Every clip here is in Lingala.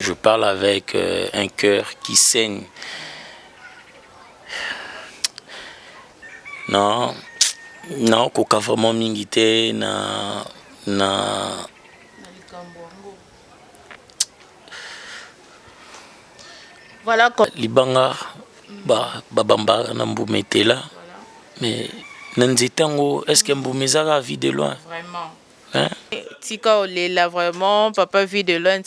Je parle avec un cœur qui saigne. Non, non, koka vraiment mingité na voilà quoi. Libanga babamba na mbumetela. Mais nanzetango est-ce que mbumezaka vit de loin? Vraiment. Hein? Tika Olela, vraiment, papa vit de loin,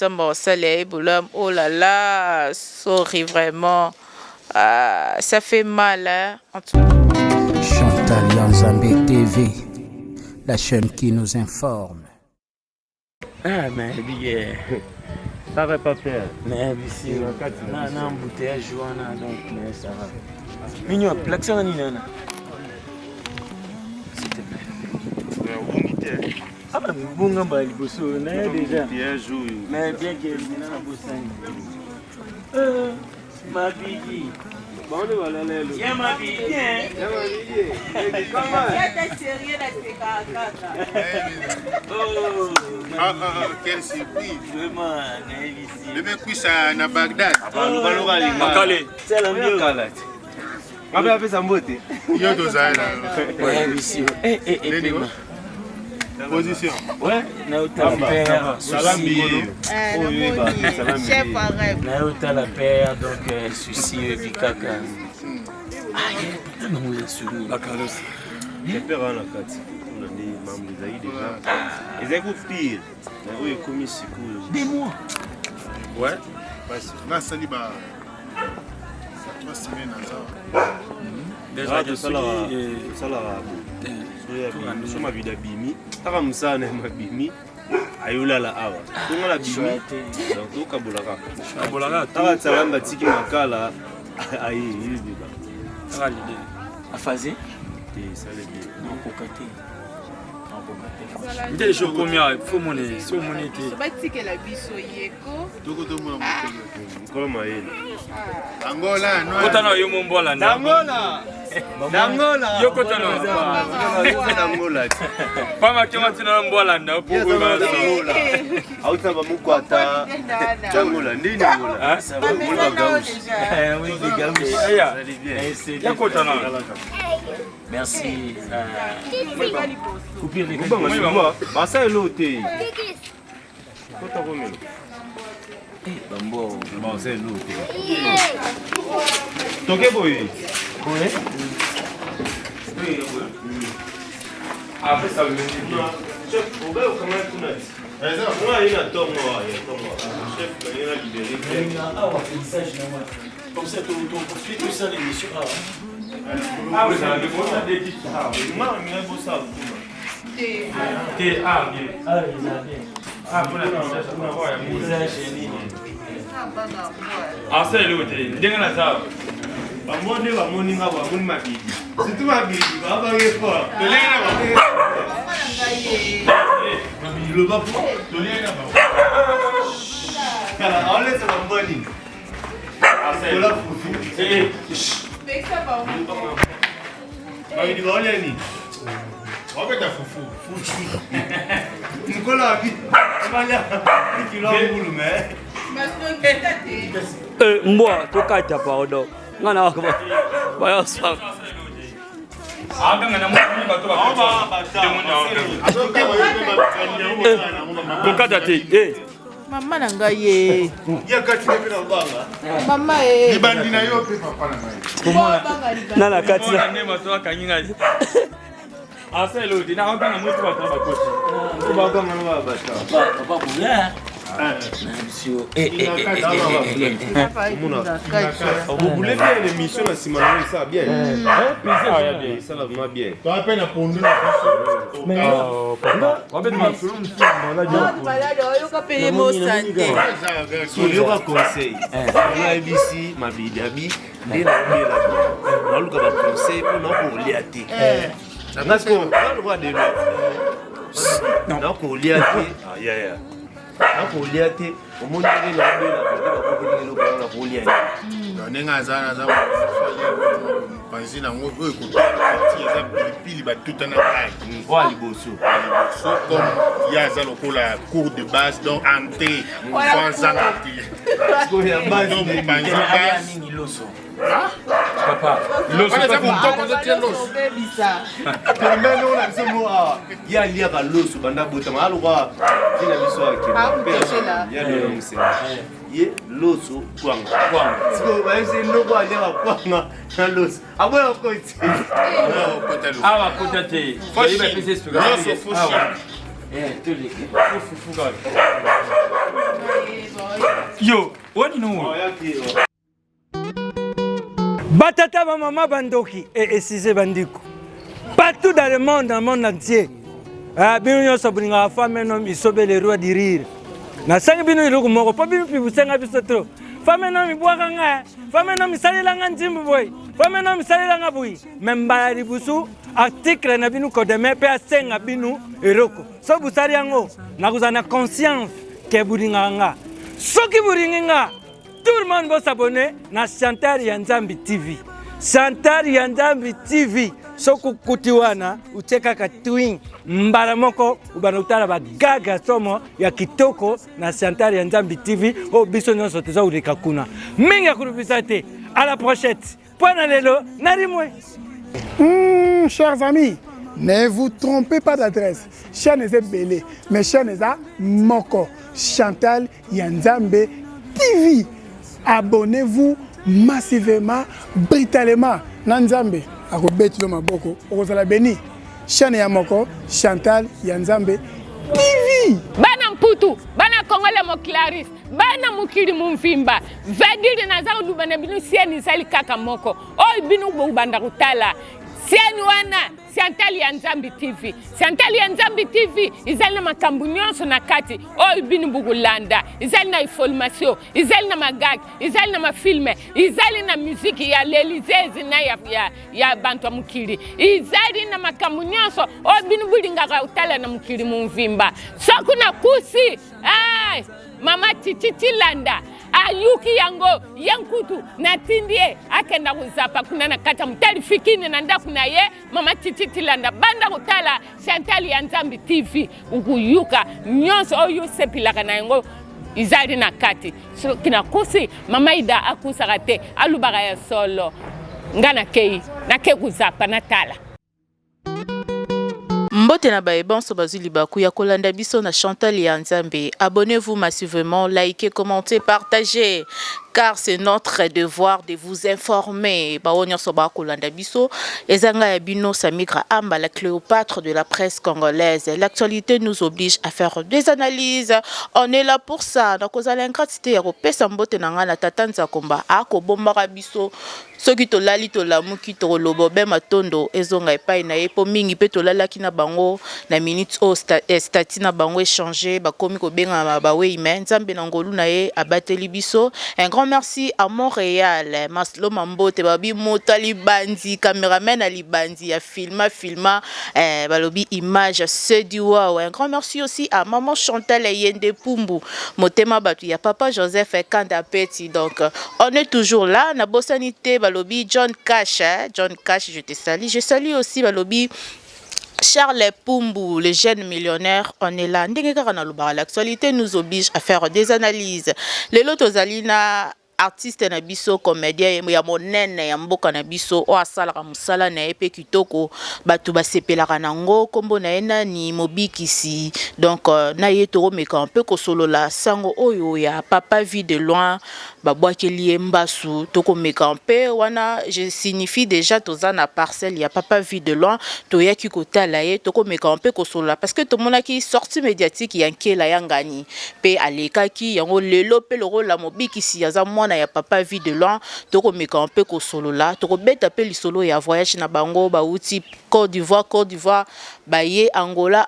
oh là là, sorry, vraiment. Ça fait mal, hein. Chantal Yanzambe TV, la chaîne qui nous informe. Ah, mais bien. Ça va pas faire. Mais ici, non, embouteillage, donc, mais ça va. Mignon, plaque ça, Nina. S'il te plaît. Ah, mais bon, on va déjà. Mais bien que Nina n'a pas ma fille. Bon, voilà, Tiens, ma fille, tiens. Comment t'es sérieux Oh, quel surprise. Vraiment, ici. Le mec cuisse à Bagdad. Makale. C'est la mieux. Après, après, ça mbote. Il y a deux ans. Ouais, ici. Position. Ouais, Naouta la paire. Salam chef arabe. Naouta la paire, donc souci Bikaka. Ah, il y a non les soumis. Bakalos. Les pères en la carte. On a des membres des aïeux déjà. Ils écoutent pire. Mais eux, ils commis si cool. Des mois. Ouais. Là, ça dit, bah. Ça 3 semaines à ça. Déjà, je suis là. Je suis ma vie d'abimi. Taka musana mabimi. Ayula la awa. Tunga la bimi. Donc, tout kabulaka. Kabulaka. Taka tsalamba tiki makala. Aïe, il est bien. Taka l'idée. À phaser? Ça l'est bien. Non, cocaté. Dès les jours combien il faut monnaie, si on monnaie était. C'est pas que la biso yeko. Comment il Angola, non. Kotana yo mombola na. Dangola. Yo kotana. Angola. Pas ma kema tina mbola na pour Angola. Autamba mukwata. Angola ndini Angola. Ça va Angola gauche. Oui, les gauches. Aya. C'est Ya kotana. Merci. Couper les Kuba ngasiwa. Basa elote. Kota komelo. Bambo. Bon, c'est elote. Toke boye. Ouais. Après ça me dit. Chef, on va comment tu n'as dit. Moi, il y a Tom Noir. Chef, il y a libéré. Comme ça, tu poursuis tout ça, l'émission. Ah oui, ça a des des titres. Moi, il y a beau ça. T'es bien. Ah, il a bien. Ah, pour la Visage génie. Ah, c'est l'autre. Denga ça. Bamone bamoni nga bamoni mabidi. Situ mabidi baba yefa. Tolena baba. Mabidi lo baba. Tolena baba. Kala ole se bamboni. Ah, c'est Kola fufu. Mais ça va. Mabidi ba ole ni. On va faire foufou. Nikola abi. Mala. Kilo ngulu me. Mas non que Mbwa tokata pardon ngana wakaba baya sa Ah, quand on a monté bateau kokata te Maman nanga ye. Ya kati ne bina banga. Maman e. Libandi na yo pe papa na mai. nana kati na ne bateau kanyinga. Ah, c'est l'autre. Na on a monté bateau bateau. Ko ba banga na baba ta. Papa, pour là. Monsieur. Vous voulez bien l'émission na Simon ça bien. Ça va vraiment bien. Tu as peine à pondre na poche. Mais on va mettre film dans la Non, malade, on va payer mon santé. So yo ka conseil. On a ABC mabidabi ndina mbela. Na luka ba conseil pour na ko liate. Parce que on va de l'eau. Na ko liate. Ah ya. Na ko liate. O moni ni na mbela ko ko ko ni lo ko na ko liate. Nenga zana za. mopanzi nango oyo ekoti eza pilipili batuta na ngai oya liboso comme ya aza lokola cours de base donc entrée kwanzanga te donc mopanzi base mingi loso Papa, loso wana eza motoko ozotie loso pembeni oyo na biso mo awa ye aliaka loso banda botama alokwa tina biso akeya ye loso kwanga siko bayebisi eloko aliaka kwanga na loso aboya koti awa kota te oyiba pesa loso foshi yo woni no Batata Mama Bandoki et Sisé Bandiko. Partout dans le monde entier. Bino Sabringa, femme et homme, ils sont les rois du rire. Na sang bino iluku moko, pas bino pibu senga biso trop. Femme et homme, bois kanga, femme et homme, sali langa ntimbu boy. Femme et homme, sali langa boy. Memba ribusu, article na bino kodeme pe senga bino eroko. So busari yango, na kuzana conscience ke buringa nga. Soki buringa. Tout le monde va s'abonner à Chantal Yanzambi TV. Chantal Yanzambi TV. Soku kutiwana, uteka katwing, mbaramoko, ubanutala bagaga somo ya kitoko na Chantal Yanzambi TV. Oh, biso nyonso teza urika kuna. Minga kurubisate. À la prochaine. Point lelo, narimwe. Chers amis, ne vous trompez pas d'adresse. Chaîne est belé, mais chaîne est moko. Chantal Yanzambi TV. Abonnez-vous massivement, brutalement. Nanzambe, akobetilo maboko, okozala beni. Chaîne ya moko, Chantal Yanzambe TV. Bana mputu, bana Kongole mo Clarisse, bana mukiri mumfimba. Vediri nazao dubana binu sieni sali kaka moko. Oi binu bubanda kutala. Sieni wana Chantal Yanzambi TV. Chantal Yanzambi TV izali na makambu nyonso na kati. Oyo binu bugulanda. Izali na information, izali na magag, izali na mafilme, izali na muziki ya lelizezi na ya bantu mukiri. Izali na makambu nyonso. Oyo binu bulinga utala na mukiri mumvimba. Soku na kusi. Ay, mama Titi Landa. Ayuki yango yankutu natindie akenda kuzapa kuna nakata mtali fikini nanda kuna ye mama Titi Landa banda kutala Chantal Yanzambi TV ukuyuka nyonso oyo sepilaka na yango izali na kati so kina kusi mama Ida akusakate alubaka ya solo ngana kei na ke kuzapa natala. Mbote na baebanso bazuli baku ya kolanda biso na Chantal Yanzambe. Abonnez-vous massivement, likez, commentez, partagez. Car c'est notre devoir de vous informer. Baonyo soba kolanda biso. Ezanga Yabino Samigra Amba, la Cléopâtre de la presse congolaise. L'actualité nous oblige à faire des analyses. On est là pour ça. Donc, vous allez ingratité ya kopesa mbote nanga na tatanza komba. Ako bombara biso. Soki to lali to lamuki to lobo be matondo ezonga epai na epo mingi pe to lala kina bango na minutes o stati na bango échanger bakomi ko benga ba we ime nzambe na ngolu na ye abateli biso. Un grand merci à Montréal Maslo Mambote babi motali bandi caméraman ali bandi ya filma balobi image c'est du wow. Un grand merci aussi à maman Chantal Yende Pumbu motema batu ya papa Joseph Kanda Petit. Donc on est toujours là na bosanité balobi John Cash, je te salue. Je salue aussi balobi Charles Pumbu, le jeune millionnaire. On est là. L'actualité nous oblige à faire des analyses. Les lotos Alina artiste na biso comédien ya monene ya mboka na biso o asala ka musala na epe kitoko batu basepelaka nango kombo na ena ni mobikisi. Donc na yeto meka un peu ko solo la sango oyo ya papa vie de loin babwakeli mbasu toko meka un peu wana je signifie déjà toza na parcelle ya papa vie de loin to yaki kotala ye toko meka un peu ko solo la parce que to monaki sortie médiatique ya nkela ya ngani pe alekaki yango lelo pe loro la mobikisi ya za mwana ya papa vie de loin toko meka un peu ko solo la toko beta pe li solo ya voyage na bango ba uti Côte d'Ivoire baye Angola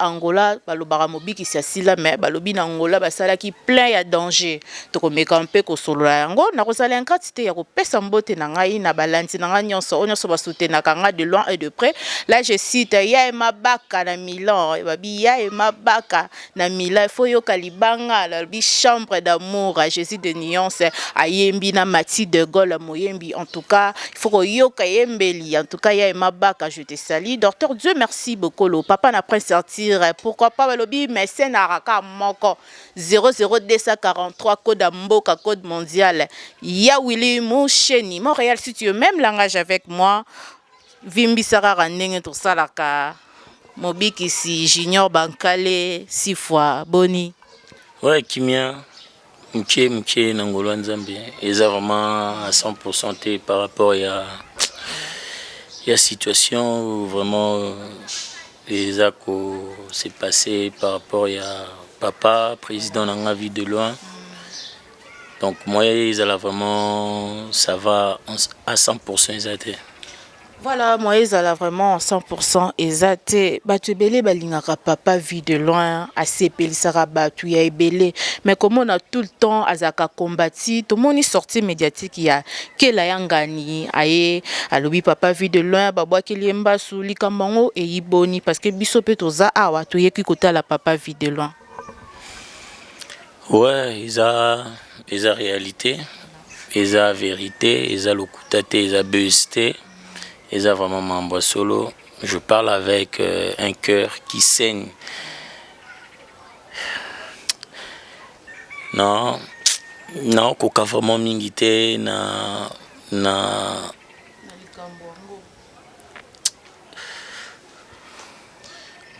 balobara mobikisi ya sila mais balobi na Angola basala ki plein ya danger toko meka un peu ko solo la yango na kozala incapacité ya ko pesa mbote na ngai na balanti na ngai nyonso onyoso basutena kanga de loin et de près. Là je cite ya mabaka na Milan babi ya mabaka na Milan faut yo kalibanga la bi chambre d'amour Jésus de nuance aye Yembi na Mati de Gaulle Moyembi. En tout cas, il faut que yoka yembeli. En tout cas, ya mabaka, je te salue. Docteur, Dieu merci beaucoup. Le papa n'a pas sortir. Pourquoi pas le lobby mais c'est naraka moko 00243 code Mboka code mondial. Ya Willy Moucheni Montréal si tu veux même langage avec moi. Vimbi Sarara Nenge tout ça la ka. Mobiki si Junior Bankale 6 fois Boni. Ouais, Kimia, Mké, Nangolo Nzambe, ils ont vraiment à 100% par rapport à la situation où vraiment les accords s'est passé par rapport à papa, président dans la vie de loin. Donc moi, ils ont vraiment, ça va à 100% ils étaient. Voilà, Moïse a vraiment 100% exact. Batubele balingaka papa vie de loin, assez pelisara batu ya ebele. Mais comme on a tout le temps azaka combattu, tout le monde est sorti médiatique ya kela yangani aye alobi papa vie de loin babwa keliemba sou likambango e yiboni parce que biso pe toza awa to yeki kota la papa vie de loin. Ouais, ils ont réalité, ils ont vérité, ils ont lokutate, ils ont beusté. Ils ont vraiment membre solo. Je parle avec un cœur qui saigne. Non, koka vraiment mingité na.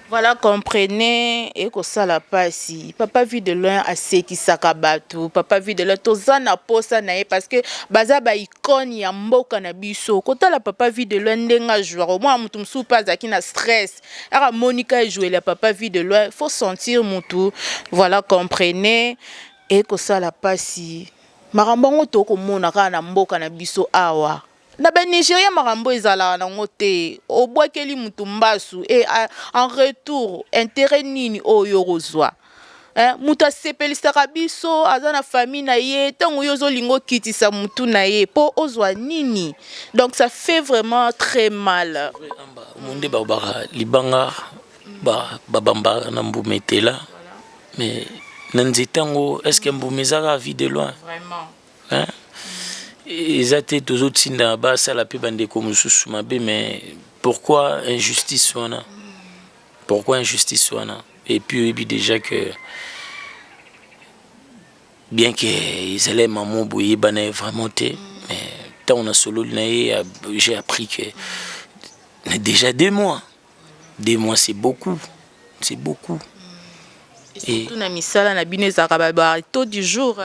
Voilà, comprenez, et que ça la passe. Papa vit de loin à ce qui s'akabatu. Papa vit de loin, tozana posa nae parce que baza ba icône ya mboka na biso. Kota la papa vit de loin ndenga joueur. Moi mutum sou pas aki na stress. Ara Monica jouer la papa vit de loin, faut sentir mutu. Voilà, comprenez, et que ça la passe. Marambongo to ko mona kana mboka na biso awa. Na ben Nigeria marambo ezala na ngote obwakeli mutu mbasu et en retour intérêt nini oyo kozwa mutu asepelisaka biso aza na famille na ye ntango yo ozolinga okitisa mutu na ye po ozwa nini. Donc ça fait vraiment très mal. Monde babara libanga babamba na mbumetela mais nanzetango est-ce que mbumezaka vie de loin vraiment hein. Ils étaient tous autres dans bas ça la bande comme sous mais pourquoi injustice soit pourquoi injustice soit et puis déjà que bien que ils allaient maman bouiller bané vraiment mais tant on a solo j'ai appris que déjà 2 mois c'est beaucoup et tout na misala na bineza kababa tôt du jour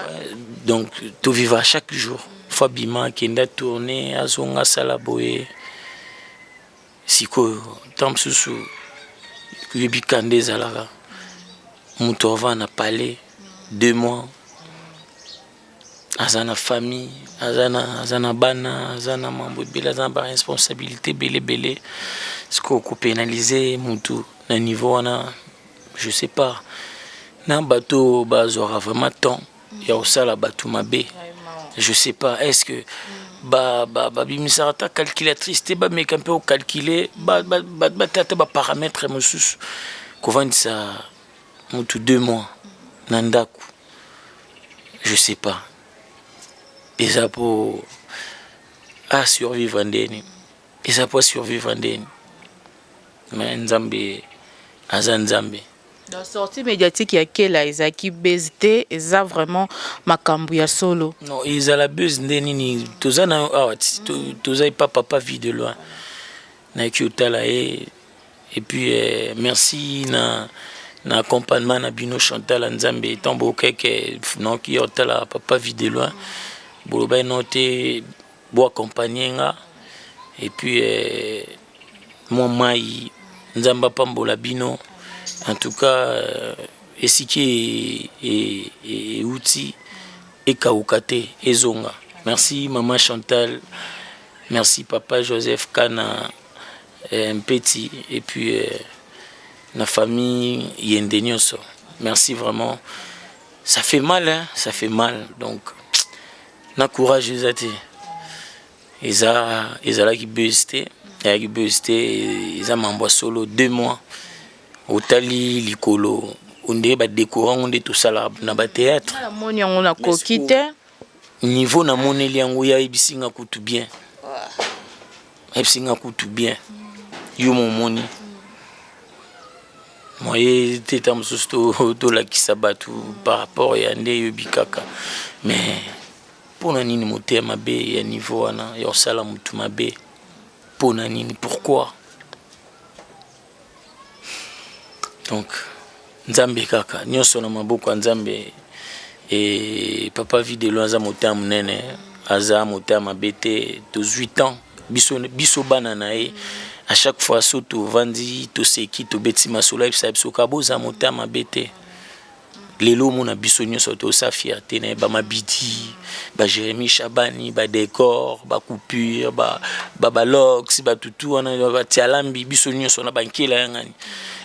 donc tout vivre chaque jour. Fabima kenda tourner azonga salaboye siko tamsusu kubikande zalaka mutova na palais 2 mois azana famille azana bana azana mambo bela azana ba responsabilité belé siko ko pénaliser mutu na niveau wana je sais pas na bateau bazora vraiment temps ya osala bateau mabe. Je sais pas, est-ce que bimisarata calculatrice te ba meka peu calculer tata ba paramètres mususu kovandi ça mutu 2 mois nandaku je sais pas et ça pour survivre ndeni et ça pour survivre ndeni mais nzambe azanzambe. Dans la sortie médiatique, il y a quelle qui BST et ça vraiment makambu ya solo. Non, ils ont la buzz nini tous pas papa vie de loin. Na kiotala et puis merci na accompagnement na bino Chantal Nzambe tombo keke non qui otala papa vie de loin. Boloba noté bo accompagner nga et puis mon mai Nzamba pambola bino. En tout cas, Esiki et Outi et Kaoukate et Zonga. Merci maman Chantal, merci papa Joseph Kana Mpeti et puis la famille Yendenyoso. Merci vraiment. Ça fait mal, hein? Ça fait mal. Donc, na courage les athées. Ils ont qui buesté, ils ont m'envoyé solo 2 mois. Otali likolo onde ba décorant onde tout ça là na ba théâtre la moni on a kokite niveau na moneli yango ya ebisinga kutu bien. Ebisinga kutu bien. Yo momoni. Moye teta mususu to la kisabatu par rapport ya nde yo bikaka. Mais pona nini moté mabe ya niveau wana ya sala mutu mabe. Pona nini pourquoi? Donc Nzambe kaka nyonso na maboko Nzambe et papa vit de loin za moté munene aza moté mabete 18 ans biso banana e à chaque fois surtout vandi to seki to beti masolo ebisa biso kaboza moté mabete lelo mona biso nyonso to sa fierté na ba mabidi ba Jérémy Chabani ba décor ba coupure ba lox ba tutu wana ba tialambi biso nyonso na bankela yangani.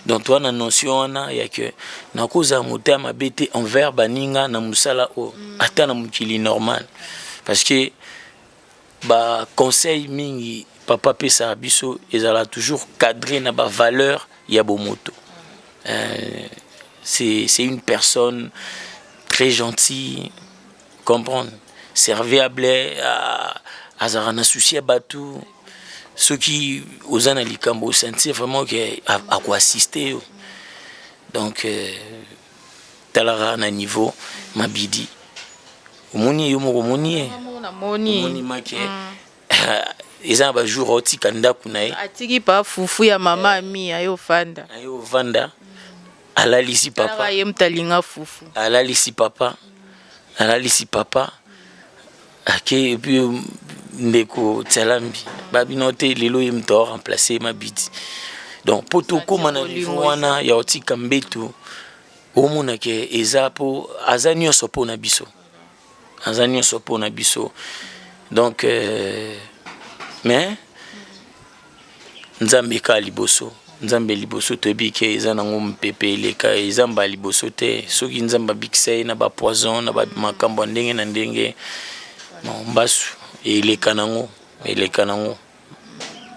Donc toi na notion na ya que na koza moté mabete envers baninga na musala o ata na mukili normal parce que ba conseil mingi papa pesa biso ezala toujours cadré na ba valeur ya bomoto. C'est une personne très gentille, comprendre, serviable à Zarana souci à Batou, ceux qui osent aller cambo sentir vraiment à quoi assister. Donc talara na niveau mabidi. Omoni yo moko moni. Moni make. Eza ba jour oti kanda kunae. Atiki pa fufu ya mama mi ayo fanda. Ayo vanda. Alalisi papa. Alalisi papa. Alalisi papa. Ake et puis ndeko tsalambi. Babi note lelo yemto remplacer ma bidi. Donc poto koma na niveau wana ya oti kambetu. Omona ke ezapo azanyo sopo na biso. Azanyo sopo na biso. Donc mais Nzambe ka liboso. Nzambe liboso tobi ke eza nango mpepe leka ezamba liboso te soki nzamba bikisai na ba poison na ba makambo ndenge na ndenge mbasu eleka nango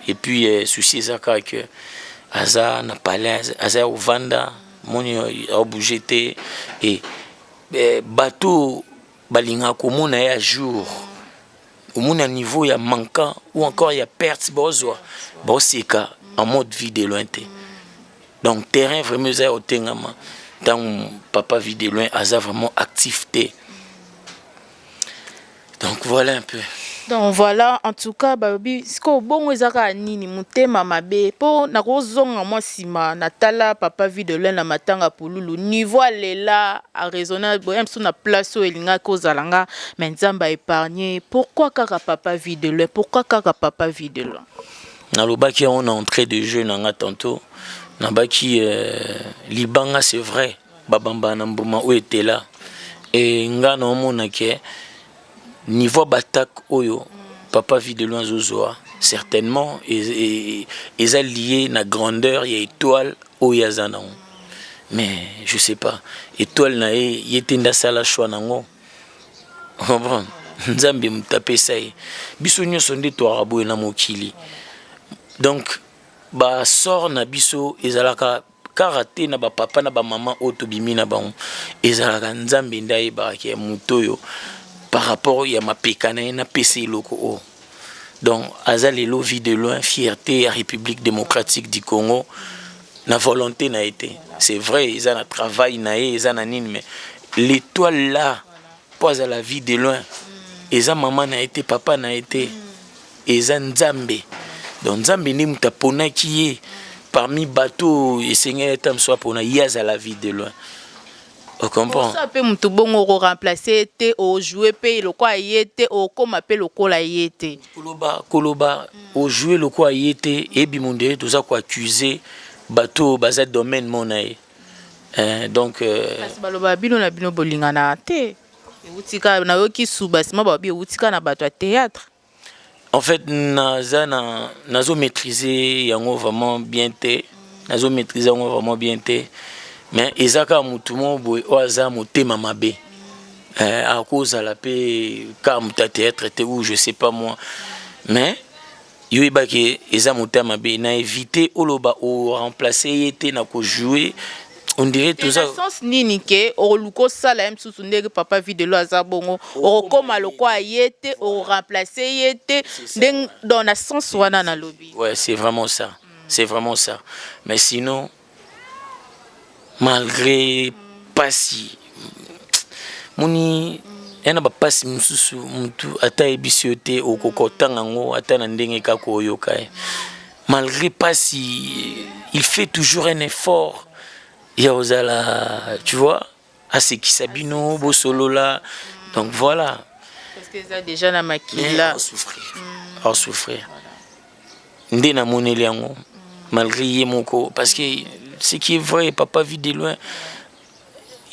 et puis souci ezaka que aza na palais aza ovanda moni a bougé te et bateau balinga komona ya jour au moins niveau ya manquant ou encore ya perte bozwa boseka en mode vie de loin. Donc terrain vraiment ça au tengama dans papa vie de loin aza vraiment activité. Donc voilà un peu. Donc voilà en tout cas babi siko bongo ezaka nini mutema mabe po na kozonga moi sima natala papa vie de loin na matanga pululu niveau lela a raisonner boyem sous na place o elinga kozalanga mais nzamba épargner pourquoi kaka papa vie de loin pourquoi kaka papa vie de loin. Na lobaki on a entré de jeu nanga tantôt na baki libanga c'est vrai babamba na mbuma o était là et nga na mona ke niveau batak oyo papa vie de loin zozoa certainement et est lié na grandeur et étoile oyazana mais je sais pas étoile na yetenda sala choix nango comprendre nzambe mutape sai biso nyonso nde to arabo na mokili. Donc ba sort na biso ezalaka karaté na ba papa na ba maman otobimi na ba ezalaka nzambe ndai ba ke mutoyo par rapport ya mapekana na PC loko o. Donc azalelo vie de loin fierté à République démocratique du Congo na volonté na été. C'est vrai ils ont un travail na ils ont nini mais l'étoile là pose à la vie de loin. Eza maman na été papa na été eza nzambe. Donc nzambe ni mutapona qui est parmi bateau et seigneur tam soit pour na yaza la vie de loin. On comprend. Ça peut mutu bongo remplacer te au jouer pe le quoi yete au comme appelle le quoi yete. Koloba au jouer le quoi yete et bimonde tout ça quoi accuser bateau bazat domaine monae. Donc baloba bino na bino bolingana te. Utika na yo ki subasima babi utika na bateau théâtre. En fait, nazo maîtriser yango vraiment bien te. Nazo maîtriser yango vraiment bien te. Mais ezaka mutumo boy oaza motema mabe. À cause à la paix car muta théâtre te ou je sais pas moi. Mais yo ibaki eza motema mabe na éviter oloba o remplacer yete na ko jouer on dirait tout ça. sens nini ke oluko sala même sous ndenge papa Videlo azabongo okoma loko ayete o remplacer yete dans la sens wana na lobby. Ouais, c'est vraiment ça. C'est vraiment ça. Mais sinon malgré pas si moni ena ba passe mususu mutu ata ebisiote okokotanga ngo ata na ndenge kako oyoka. Malgré pas si il fait toujours un effort. Yaozala, tu vois, à ce qui s'abino, beau solo là. Donc voilà. Parce que ça déjà na makila. On souffrir. Ndena moneliango. Malgré yemoko. Parce que ce qui est vrai, papa vit de loin,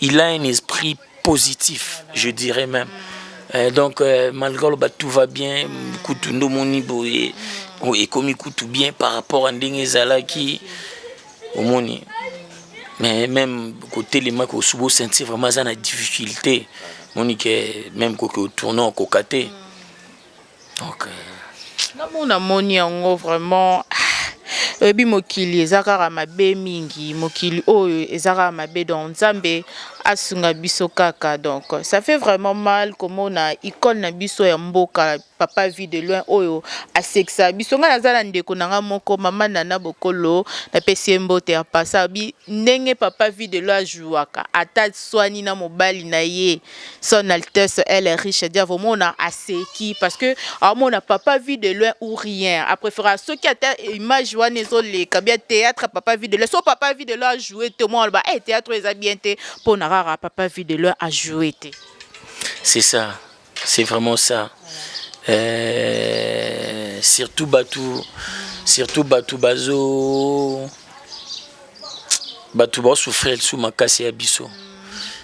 il a un esprit positif, je dirais même. Donc malgré le tout va bien, kutundo monibo et comme tout bien par rapport à Ndengezala qui au moni. Mais même côté les mecs au sous sentir vraiment ça la difficulté monique même au tournant au katé donc na moni yango vraiment ebi mokili ezaka mabe mingi mokili oyo ezaka mabe dans Nzambe asunga biso kaka. Donc ça fait vraiment mal comme on a icône na biso ya mboka papa vit de loin oyo aseksa biso nga nazala ndeko nanga moko mama nana bokolo na pesi mbote ya pasabi ndenge papa vit de loin jouaka ata soani na mobali na ye son altesse elle est riche dire vraiment on a aseki parce que on a papa vit de loin ou rien a préférer ceux qui a image wana les kabia théâtre papa vit de loin so papa vit de loin jouer tout monde ba théâtre les bien pour na papa vit de loin a joué. C'est ça, c'est vraiment ça. Surtout Batou Bazo va souffrir sous ma casse à biso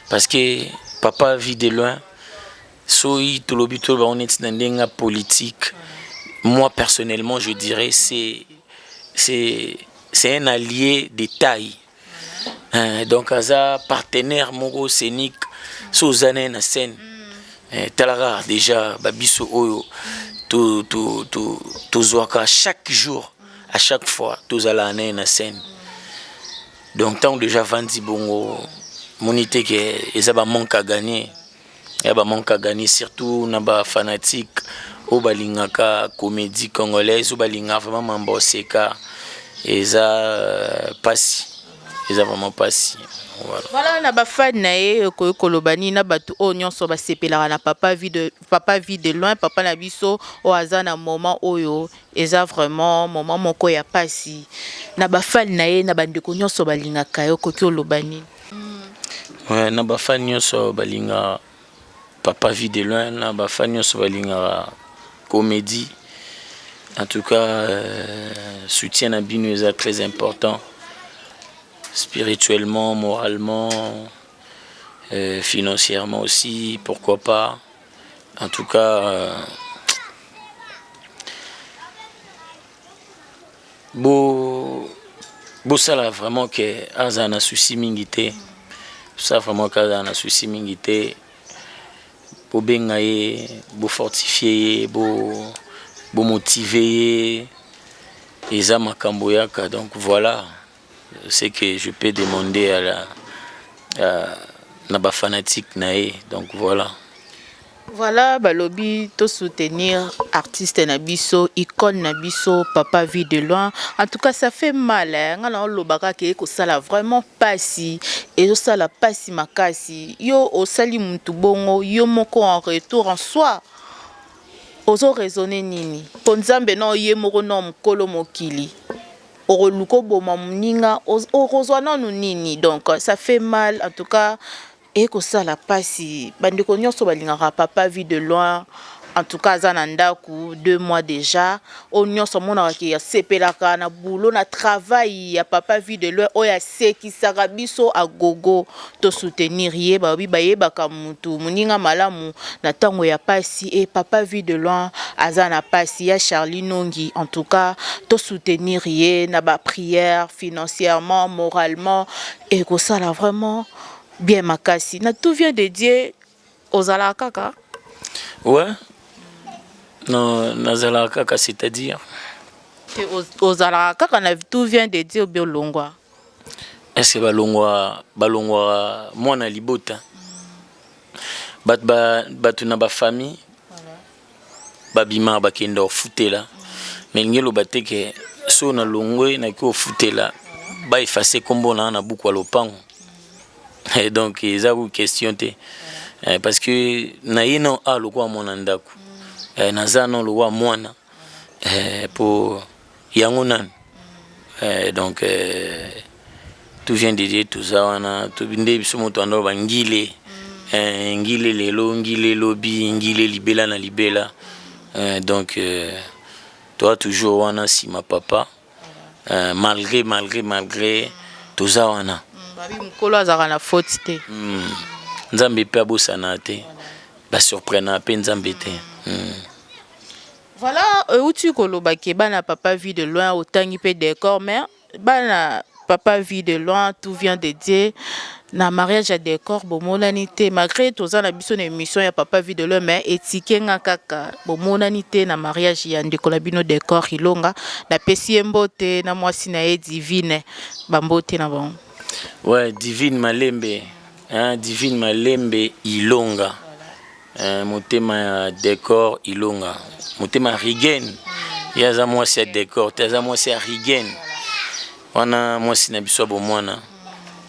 parce que papa vit de loin soy tout l'obito on est dans une politique. Moi personnellement je dirais c'est un allié de taille. Donc aza partenaire moko scénique sous année na scène. Talara déjà babiso oyo to zoaka chaque jour à chaque fois tous à l'année na scène. Donc tant déjà vandi bongo monité que ezaba manque à gagner. Yaba manque à gagner surtout na ba fanatique au balingaka comédie congolaise au balinga vraiment mamboseka eza passi. Eza vraiment passi. Voilà na ba fan na ye ko kolobani na batu o nyonso ba sepelaka na papa vit de loin papa na biso o azana moment oyo eza vraiment moment moko ya passi na ba fan na ye na bandeko nyonso balingaka yo ko kolobani. Ouais na ba fan nyonso balinga papa vit de loin na ba fan nyonso balinga comédie. En tout cas soutien à bino est très important. Spirituellement, moralement, financièrement aussi, pourquoi pas. En tout cas, ça là vraiment que Azana souci mingité, ça vraiment qu'Azana souci mingité, pour bengaye, pour fortifier, pour motiver, et ça makamboyaka. Donc voilà. C'est que je peux demander à la fanatique nae, donc voilà. Voilà, balobi to soutenir artiste nabiso, icône nabiso, papa vit de loin. En tout cas, ça fait mal. Ngana lobaka ke ko sala vraiment passi et so sala passi makasi. Yo osali muntu bongo, yo moko en retour en soi. Ozo raisonner nini? Ponzambe no ye moko no mkolo mokili. Oroluko boma muninga orozwana nini donc ça fait mal en tout cas et que ça la passi bandeko nyonso balingaka papa vit de loin en tout cas zananda ku 2 mois déjà on nyonso monaka ki ya sepelaka na boulot na travail ya papa vit de loin o ya seki sarabiso a gogo to soutenir ye ba bi baye bakamutu muninga malamu na tango ya passi et papa vit de loin azana passi ya Charlie Nongi en tout cas to soutenir ye na ba prière financièrement moralement et que ça là vraiment bien makasi na tout vient dédié aux alakaka. Ouais. Non, nazala kaka c'est-à-dire aux alakaka na tout vient dédié au biolongwa. est-ce que balongwa mwana libota batu na bafamille babima bakenda ofutela mais ngelo bateke so na longwe na ki ofutela ba effacer kombo na buku ya lopango. Et donc eza ku question te parce que na yino a lokwa mwana ndako naza no lokwa mwana pour yango nan. Donc tout vient de dire tout ça wana to binde biso moto ando bangile ngile lelo ngile lobi ngile libela na libela. Donc toi toujours wana si ma papa malgré tout ça wana babi mukolo azaka na faute te nzambe pe abosana te ba surprendre pe nzambe te. Voilà, outu koloba ke bana papa vit de loin autant pe décor mais bana papa vit de loin tout vient de Dieu. Na mariage à décor bomonanité malgré tout ça na biso na émission ya papa vit de loin mais etikenga kaka bomonanité na mariage ya ndeko la bino décor ilonga na pesi mbote na mwasi na e divine bambote na bon. Ouais, divine malembe divine malembe ilonga motema ya décor ilonga motema rigen yaza mwasi ya décor taza mwasi ya rigen wana mwasi na biso bomwana.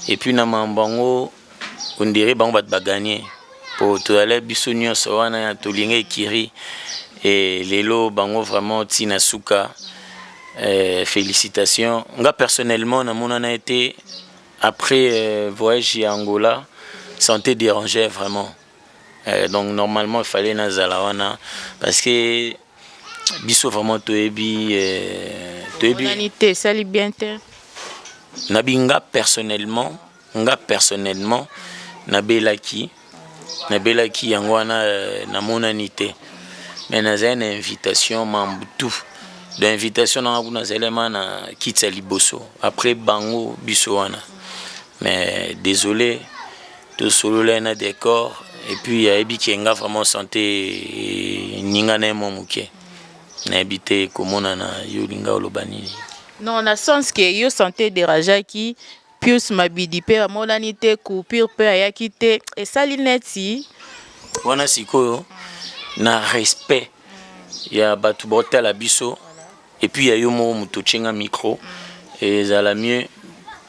Et puis na mambango on dirait bango bat bagagner pour to aller biso nyonso wana ya tolinga ekiri et lelo bango vraiment tina suka. Félicitations. Nga personnellement na monana été après voyage à Angola santé dérangeait vraiment. Donc normalement il fallait na zalawana parce que biso vraiment toebi humanité ça li bien te. Nabinga personnellement nabelaki yangwana na monanité mais na une invitation mambutu d'invitation na kuna zelema na kitsa liboso après bango bisoana mais désolé to solo na décor et puis ya ebikenga vraiment santé ninga na momuke na habité komona na yolinga olobani. Non, na sens que yo santé dérangé qui pius mabidi pe monanité coupure pe ayakite et salineti wana sikoyo na respect ya batu botala biso et puis ya yo mo muto chenga micro et ça la mieux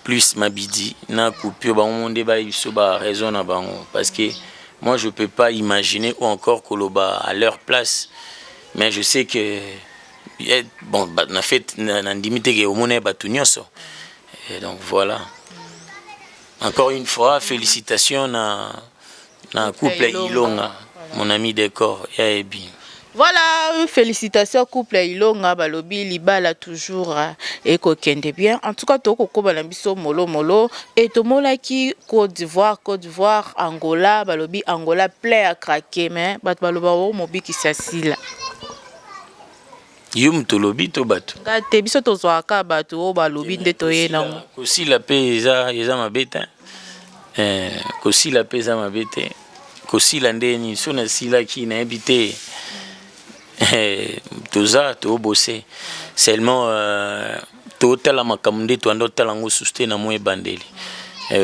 plus mabidi na coupure ba monde ba biso ba raison na bango parce que moi je peux pas imaginer ou encore koloba à leur place mais je sais que bon na fait na ndimité ke omone batu nyonso et donc voilà encore une fois félicitations na couple Ilonga mon ami décor ya ebi. Voilà, félicitations couple Ilonga balobi libala toujours et kokende bien. En tout cas toko ko biso molo et to molaki Côte d'Ivoire Angola balobi Angola plein à craquer mais bat baloba o mobi ki sasila. Yum to lobi to batu. Ngate biso to zwaka batu o balobi nde to yena. Kosi la pe eza mabeta. Kosi la pe eza mabete. Kosi la ndeni sona sila ki na habité. Toza to bosser. Seulement to tala makamde to ando tala ngo susté na mo bandeli.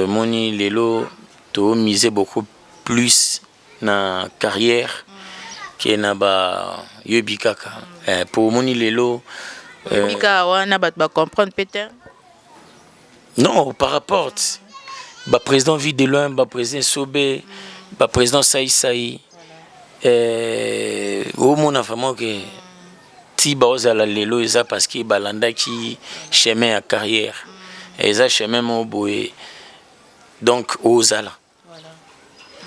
Moni lelo to miser beaucoup plus na carrière. Qui na ba yobikaka pour moni lelo bika wana bat ba comprendre peut-être non par rapport ba président vit de loin ba président Sobé ba président Saï au mona vraiment que ti ba ozala lelo eza parce que balanda ki chemin à carrière eza chemin mo boye donc ozala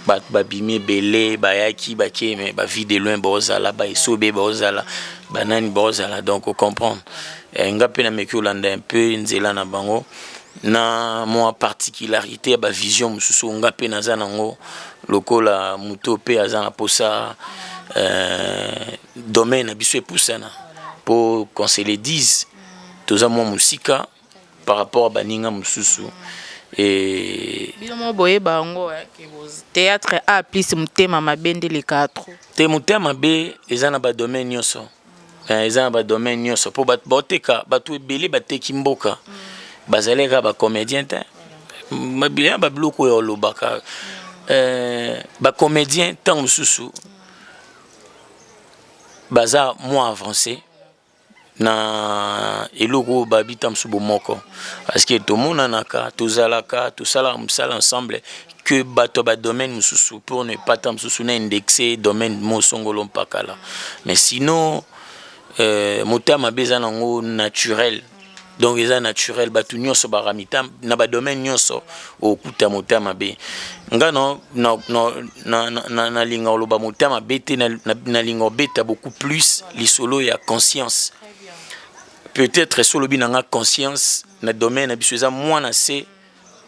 ba bimé belé ba yaki ba keme ba vie de loin bozala ba isobe bozala banani bozala donc on comprend nga pe na meki olanda un peu nzela na bango na moi particularité ba vision mususu nga pe na zanango lokola muto pe azana posa domaine biso epusana pour qu'on se le dise toza mo musika par rapport à baninga mususu. Et bilomo boye bango ke théâtre a plus mutema mabende les quatre te mutema be ezana ba domaine nyonso ezana ba domaine nyonso po boteka batu ebele bateki mboka bazaleka ba comédien te mabia ba bloko ya lobaka ba comédien tant mususu baza moins avancé na eloko babita msubo moko parce que tout monde naka tozalaka tosala musala ensemble que bato ba domaine mususu pour ne pas tam mususu na indexer domaine mo songolo mpakala mais sinon motama beza nango naturel donc eza naturel batu nyonso baramita na ba domaine nyonso okuta motama be nga na linga oloba motama bete na linga beta beaucoup plus lisolo ya conscience peut-être solo binanga conscience na domaine biso eza mwana se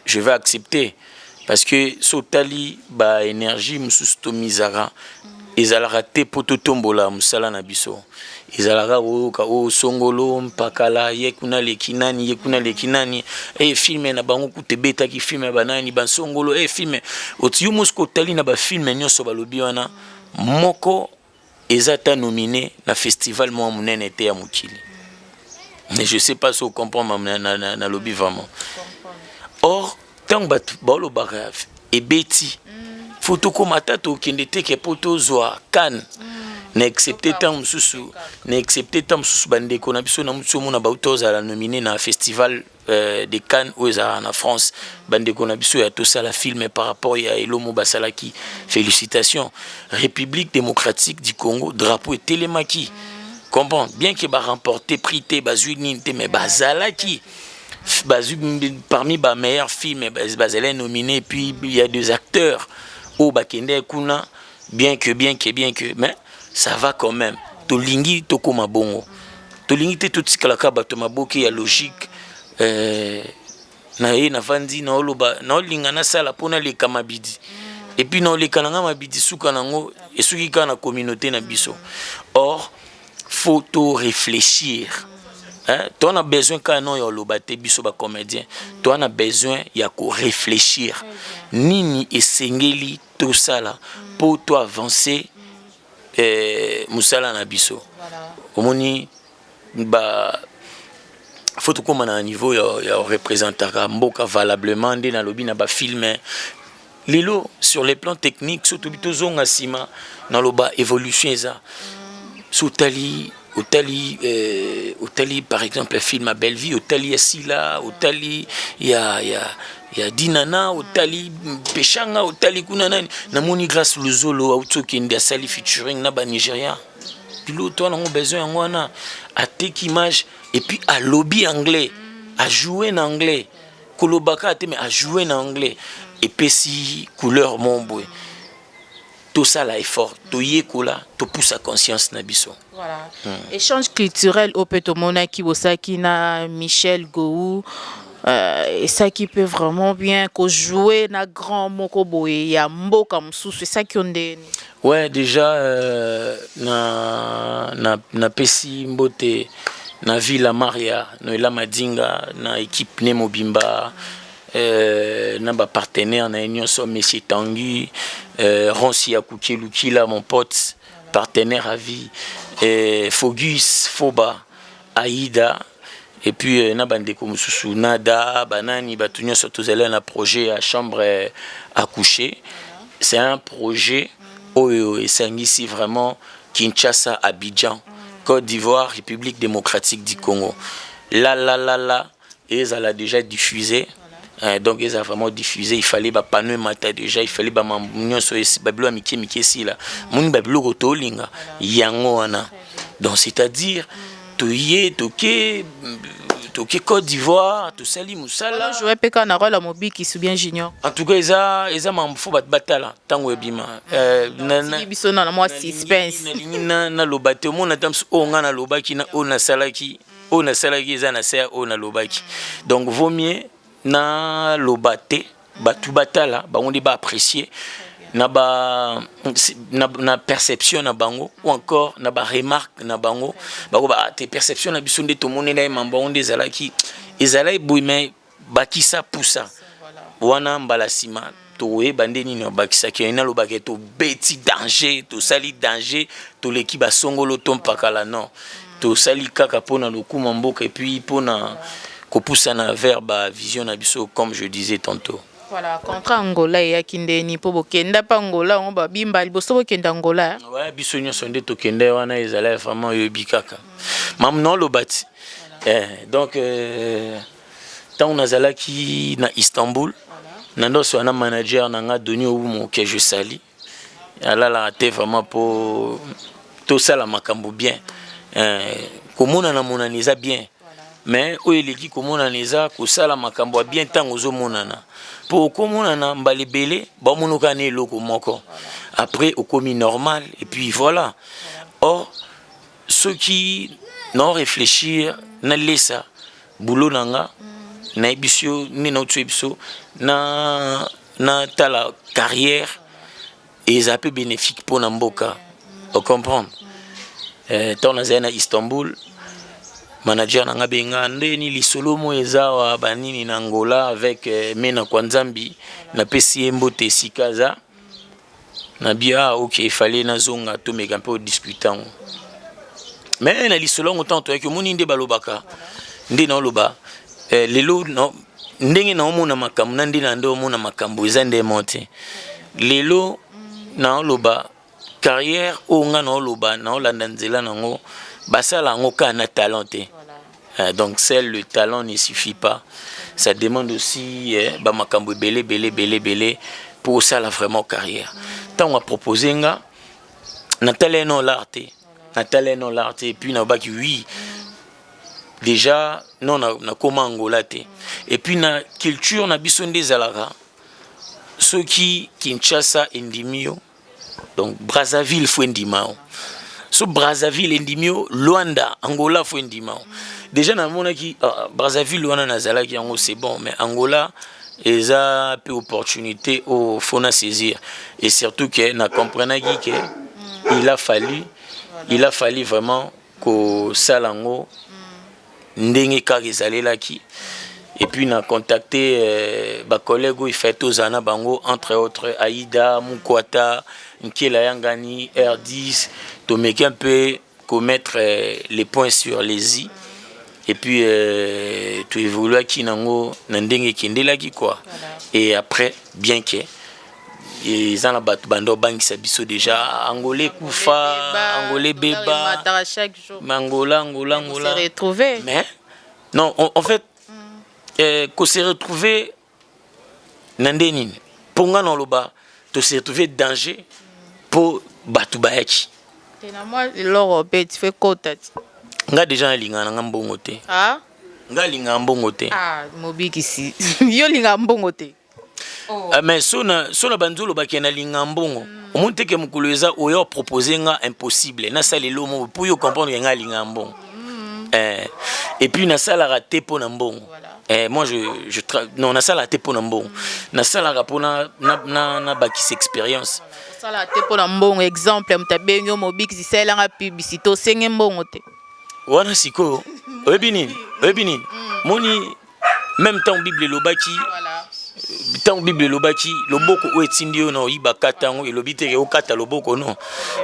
je vais accepter parce que sotali ba énergie mususu to mizara ezalaka te poto tombola musala na biso ezalaka o songolo mpakala yekuna lekinani filme na bango kutebeta ki filme banani ban songolo filme otiyo musko tali na ba filme nyonso balobi wana moko ezata nominé na festival mo munene te ya mukili. Mais je sais pas si vous comprenez na lobby vraiment. Or tant balo baraf et beti photo komata to kendete ke poto zoa kan na accepté tant mususu bande ko na biso na mutso mona bautoza la nominé na festival de Cannes aux en France bande ko na biso ya to sala film par rapport ya Elomo Basalaki. Félicitations. République démocratique du Congo, drapeau et télémaki. Comprends bien que ba remporté prix te bazui ninte mais bazalaki bazu parmi ba meilleurs films bazalé nominé puis il y a deux acteurs au bakende kuna bien que mais ça va quand même to lingi to koma bongo to lingi te tout sikalaka bato maboki ya logique na ye na vandi na oloba na linga na sala pona le kamabidi et puis na le kananga mabidi suka nango esuki kana communauté na biso. Or faut réfléchir. Hein? Tu as besoin quand non ya lobate biso ba comédien. Tu as besoin ya ko réfléchir. Nini esengeli tout ça là pour toi avancer musala na biso. Omoni ba faut tout comme à un niveau ya représentaka mboka valablement ndé na lobi na ba filmer. Lelo sur les plans techniques surtout bitozonga sima na loba évolution eza. Otali par exemple film à Belleville, Otali Asila, Otali ya Dinana, Otali Peshanga, Otali Kunanani, Namoni grâce Luzolo, Autoki Ndia Sali featuring Naba Nigeria. Puis l'autre, on a besoin de à take image et puis à lobby anglais, à jouer en anglais, Kolobaka mais à jouer en anglais et puis si couleur mon boy. Tout ça là est fort, tout y est là, tout pousse à conscience nabiso. Voilà. Échange culturel au Petomona Kibosaki na Michel Gou, et ça qui peut vraiment bien jouer na grand mokobo et ya mboka msou, c'est ça qui on dit. Ouais, déjà na pesi mbote na Villa Maria, na la Madinga, na équipe Nemo Bimba. Na ba partenaire na union so Monsieur Tanguy, Ronsi Akouki Lukila mon pote, partenaire à vie, Fogus, Foba, Aïda, et puis na bande comme Susu Nada, Banani, Batunyo surtout elle a un projet à chambre à coucher. C'est un projet et c'est ici vraiment Kinshasa, Abidjan, Côte d'Ivoire, République démocratique du Congo. Là, et elle a déjà diffusé. Donc ils ont vraiment diffusé, il fallait panneau matin déjà, il fallait mamunion so bablo amike si là mon bablo rotolinga yango wana. Donc c'est-à-dire toyé toké Côte d'Ivoire, tout sali musala. Jouer peka na rôle mobi qui sou bien junior. En tout cas ils ont mamfo batala tango ebima na biso na moi suspense na lobate mo na tamsu o nga na lobaki na o na salaki eza na ser o na lobaki. Donc vaut mieux na lobate batu batala bango ndi ba apprécier na perception na bango ou encore na ba remarque na bango bako ba te perception na biso nde to monela mambo nde ezala boime bakisa poussa wana mbala sima to e bande nini bakisa ki na lobake to beti danger to sali danger to leki ba songolo to mpakala non to sali kaka pona lokuma mboka et puis pona kopusana vers ba vision na biso comme je disais tantôt. Voilà, contre Angola et Akindeni pour Bokenda pa Angola on ba bimba liboso Bokenda Angola. Ouais, biso nyonso nde tokende wana ezala vraiment yobikaka. Mam non lo bati. Donc tant nazalaki na Istanbul, nando so na manager nanga Doni Oumo que je sali. Ala la té vraiment pour tout ça la makambo bien. Komona na monaniza bien. Mais oyo eleki komona neza kosala makambo bien ntango ozomonana po okomonana mbalebele bamonoka na eloko moko après okomi normal et puis voilà. Or ceux qui n'ont réfléchir na lesa boulot nanga na ebisio ni na utsebiso na tala carrière et ça peut bénéfique pour Namboka. On comprend. Tant na Istanbul manager nanga benga ndeni lisolo mo ezawa banini na Angola avec Mena Kwanzambi na pesi mbote sikaza na bia OK il fallait na zonga to meka peu discutant mais na lisolo ngotant to que moni nde balobaka nde na loba lelo no ndenge na omona makambo na ndina ndo omona makambo ezande monte lelo na loba carrière o nga na loba na olanda nzela nango basala ngo kana talenté. Donc seul le talent ne suffit pas. Ça demande aussi ba makambo belé pour ça la vraiment carrière. Tant on a proposé nga na talent l'art et puis na ba ki oui. Déjà non na koma Angola té. Et puis na culture na biso ndezalaka. Ceux qui Kinshasa Ndimio donc Brazzaville fo Ndimao. So Brazzaville Ndimio, Luanda, Angola faut Ndimao. Déjà na mona ki Brazzaville Luanda nazala ki yango c'est bon mais Angola eza peu opportunité au fona saisir et surtout que na comprendre que il a fallu vraiment que salango ndenge ka rezalela ki et puis na contacté ba collègue il fait tozana bango entre autres Aïda Mukwata Nkela Yangani R10 to make un peu commettre les points sur les i et puis tu évolues qui nango nandenge kindela ki quoi et après bien que ils en a battu bando bangi sabiso déjà angolais kufa angolais beba Angola se retrouver mais non en fait qu'on se retrouver nandeni ponga non loba to se retrouver danger pour batu bayaki na moi loro bet fait kota nga déjà linga na mbongo te nga linga mbongo te mobiki si yo linga mbongo te mais sona banzolo bakena linga mbongo omonte ke mukuleza oyo proposer nga impossible na sala lomo pour yo comprendre nga linga mbongo et puis na sala raté pour na mbongo moi non na sala raté pour na mbongo na sala rapona na bakis expérience sala raté pour na mbongo exemple mtabengo mobiki si sala nga publicité o senge mbongo te wana siko oyebini moni même temps bible lobaki tant bible lobaki loboko o etindi yo na oyiba katango elobite ke okata loboko non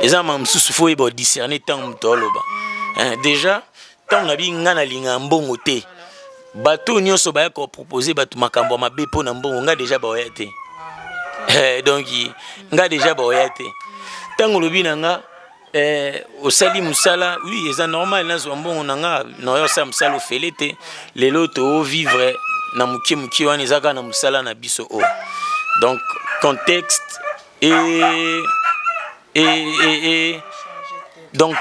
eza mamsusu fo eba discerner tant mtoloba déjà tant na binga na linga mbongo te bato nyonso ba ko proposer batu makambo mabe po na mbongo nga déjà ba oyate donc nga déjà ba oyate tango lobina nga au sali musala oui c'est normal na zo mbongo nanga no yo sa musala felete lelo to vivre na muki wana ezaka na musala na biso o donc contexte et donc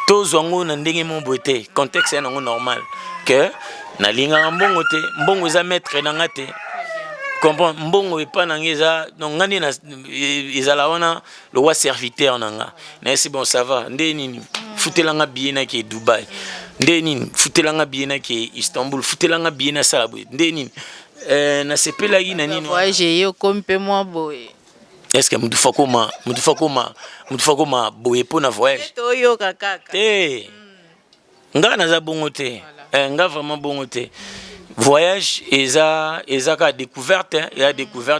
tozwango na ndenge mon beauté contexte est normal que na linga mbongo te mbongo za maître na ngate comprend mbongo epa nangeza donc ngani na ezala wana le roi serviteur nanga na c'est bon ça va ndeni futelanga bien na ke Dubai ndeni futelanga bien na ke Istanbul futelanga bien na Salabwe ndeni na sepela yi na nini voyage yo comme peu moins boy est-ce que mutu fakoma boye po na voyage to yo kaka nga na za bongo te nga vraiment bongo te voyage eza ka découverte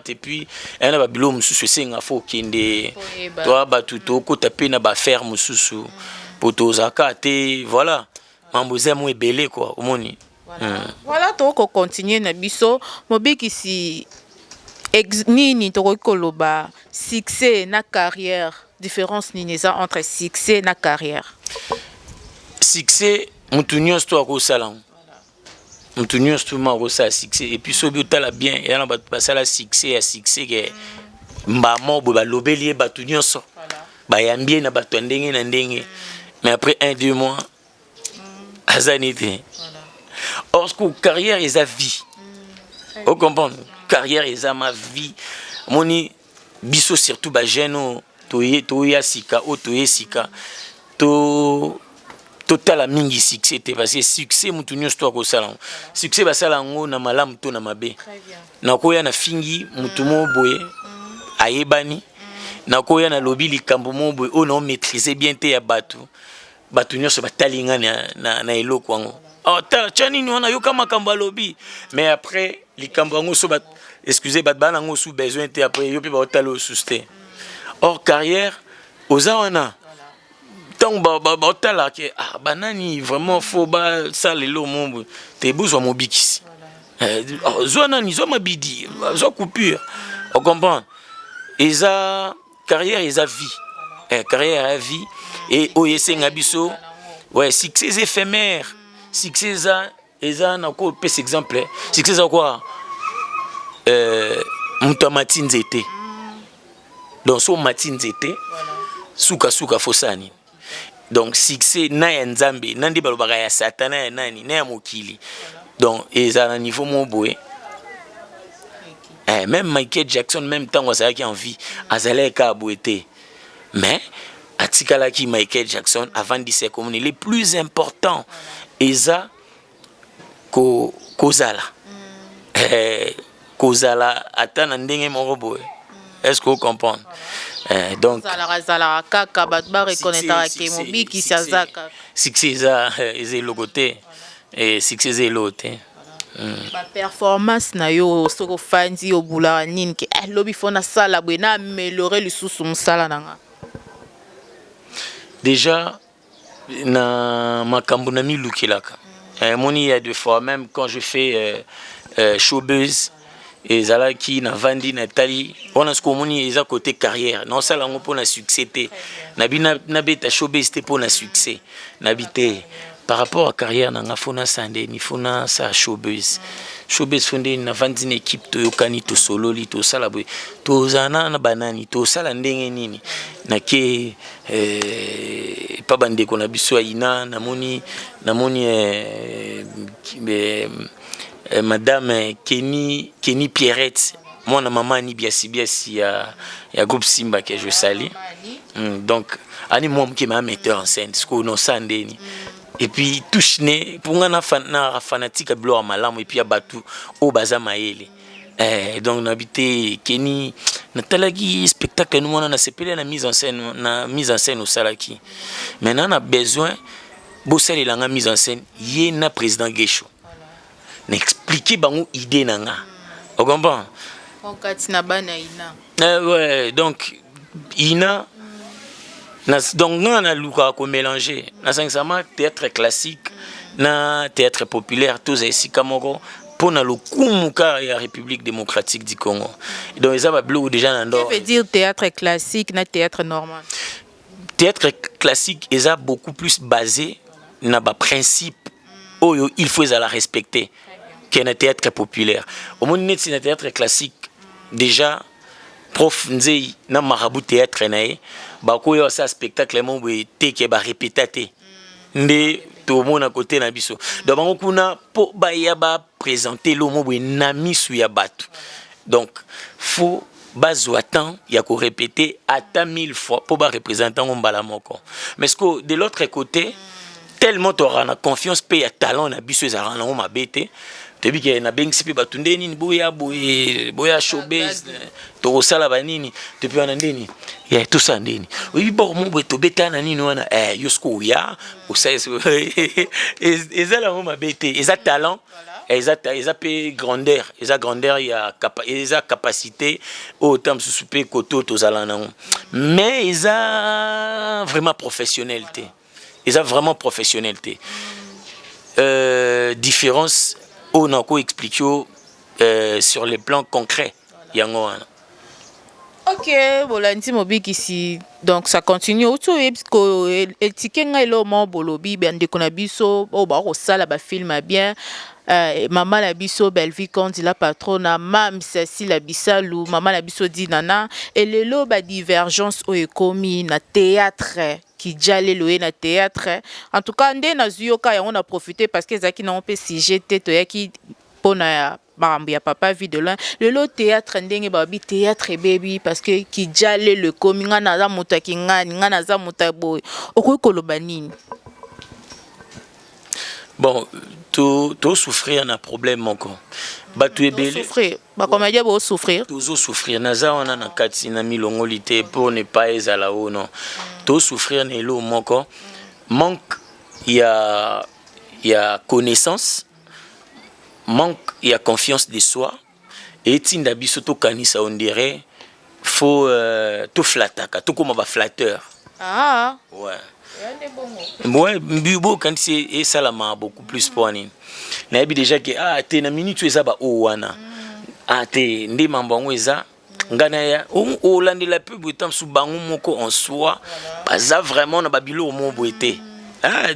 et puis elle a bilo mususu senga fo kende toi batuto ko taper na ba faire mususu poto zaka te voilà mamboze mo ebele quoi omoni Voilà, tu vas continuer na biso. Mobiki si nini to koloba succès na carrière. Différence nini ça entre succès na carrière. Succès, mutunyo sto ko salam. Mutunyo sto ma ko sa succès et puis sobi utala bien et na ba pasala succès à succès que mba mobo ba lobeli ba tunyo so. Ba yambie na ba ndenge na ndenge. Mais après 1-2 mois azanité. Or ce que carrière est à vie. Vous comprenez? Carrière est à ma vie. Moni biso surtout ba jeune toya sika o toye sika to total mingi succès parce que succès mutu nyonso to ko sala. Succès ba sala ngo na malamu to na mabe. Na koya na fingi mutu mo boye ayebani. Na koya na lobi likambo mo boye o na maîtriser bien te ya batu. Batu nyonso batalinga na eloko ngo. Oh, tchani ni on a yo kama kamba lobby. Mais après, les kambango so bat, excusez, bat banango sous besoin te après yo pe ba otalo susté. Or carrière, ozawana. Tant ba otala ke ah banani vraiment faut ba ça lelo mon te besoin mon bikisi. Zwana ni zo mabidi, zo coupure. On comprend. Eza carrière eza vie. Carrière à vie et oyese ngabiso. Ouais, succès éphémère. Succès eza na ko pes exemple. Succès za quoi muto matin zete. Donc so matin zete suka fosani. Donc succès na ya nzambe nandi balobaka ya satana ya nani na ya mokili. Donc eza na niveau mo boye. Même Michael Jackson même tango ça qui en vie azalé ka boete. Mais atikalaki Michael Jackson avant de se communier les plus importants eza kozala kozala atana ndenge moko boye. Est-ce que vous comprenez? Donc zala kaka bat ba reconnaître ke mobiki sazaka succès eza logoté et succès logoté. Ba performance na yo soko fandi obula nini ke lobi fona sala bwe na améliorer le sous musala nanga. Déjà na makambo na milukilaka. Moni il y a 2 fois même quand je fais showbiz et zala qui na vandi na tali on a ce qu'on moni eza côté carrière non ça lango pour na succès te na bina na beta showbiz te pour na succès na bité par rapport à carrière na ngafona sande ni fona sa showbiz fondé na vandi une équipe to yokani to sololi to sala boy to zana na banani to sala ndenge nini na ke pa bande ko na biso ina na moni Madame Kenny Pierrette, moi na maman ni biasi ya groupe Simba que je salue. Donc ani moi qui m'a metteur en scène ce qu'on sandeni. Et puis touche né pour ngana fanatique blo malamu et puis abatu o bazama yele. Donc n'habité Kenny na talagi spectacle nous on a sepelé na mise en scène au salaki. Maintenant on a besoin bosser la mise en scène yé na président Gesho. N'expliquer bango idée nanga. Vous comprenez? Ouais, donc ina donc on a luka ko mélanger na sincèrement théâtre classique na théâtre populaire tous ici kamoko pour na lokumuka ya République démocratique du Congo. Donc ça va bleu déjà nando. Que veut dire théâtre classique na théâtre normal? Théâtre classique est beaucoup plus basé na ba principe oyo il faut la respecter. Qui est un théâtre populaire. Au monde net c'est un théâtre classique. Déjà prof nzei na marabout théâtre nae ba ko yo sa spectacle mo be te ke ba répétaté. Ndé to mona côté na biso. Donc bango kuna po ba ya ba présenter lo mo be na misu ya batu. Donc faut bazwa temps ya ko répéter ata 1000 fois pour ba représenter ngombala moko. Mais ce que de l'autre côté tellement tu auras confiance paye à talent na biso ezara na ma bête. Tebi ke na bengsi pe batunde nini boya showbiz to sala banini depuis wana ndeni ya tout ça ndeni oui bon mo to beta na nini wana yosko ya o sai ezala mo mabete eza talent eza pe grandeur ya capacité autant souper koto to zala na mais eza vraiment professionnalité différence on a expliqué sur les plans concrets yango wana. Ok, Bolandi Mobik ici. Donc ça continue autour et tikenga elo mo bolobi bande konabiso o ba ko sala ba film bien. Maman la biso Belvi Kondi la patrona mam Cécile la bisalou maman la biso di nana et le lo ba divergence o ekomi na théâtre qui jale loé na théâtre. En tout cas ndé na zuyoka ya on a profité parce que zaki na on peut sujet to ya ki pona ya papa vie de loin le lot théâtre ndenge babi théâtre baby parce que qui jale le komi ngana za mutaki ngana za mutaboy okoloba nini. Bon, tout souffrir un problème encore. Batu ebele. Souffrir. Ba comédien bo souffrir. Tout souffrir. Naza on a na kati na milongolité pour ne pas ezala ou non. Tout souffrir ne lo moko. Manque il y a connaissance. Manque il y a confiance de soi. Et tinda biso to kanisa on dirait faut tout flattaka, tout comme ba flatteur. Ah. Ouais. Ouais, Mbubo quand c'est ça la m'a beaucoup plus pour ni. Na bi déjà que t'es na minute eza ba o wana. T'es ndi mambongo eza ngana ya o landi la pub temps sous bango moko en soi. Baza vraiment na babilo mo boité.